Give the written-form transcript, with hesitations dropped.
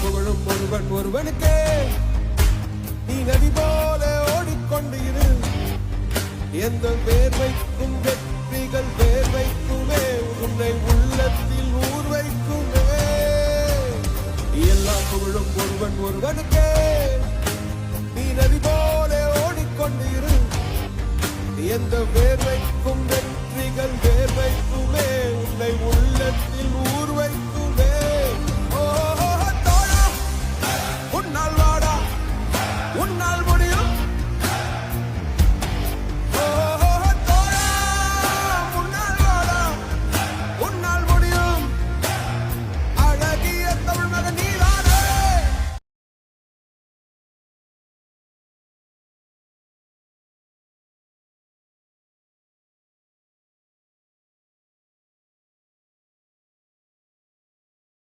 புகழும் ஒருவன் ஒருவனுக்கே. நீ நதி போல ஓடிக்கொண்டு இரு. எந்த வேர்வைக்கும் வெற்றிகள் வேர்வைக்குமே, உன்னை உள்ளத்தில் ஊர் வைக்குமே. எல்லா புகழும் ஒருவன் ஒருவனுக்கே. நீ நதி போல ஓடிக்கொண்டு இரு. எந்த வேர்வைக்கும் வெற்றிகள் வேர்வைக்குமே, உன்னை உள்ளத்தில் ஊர் வைக்கும்.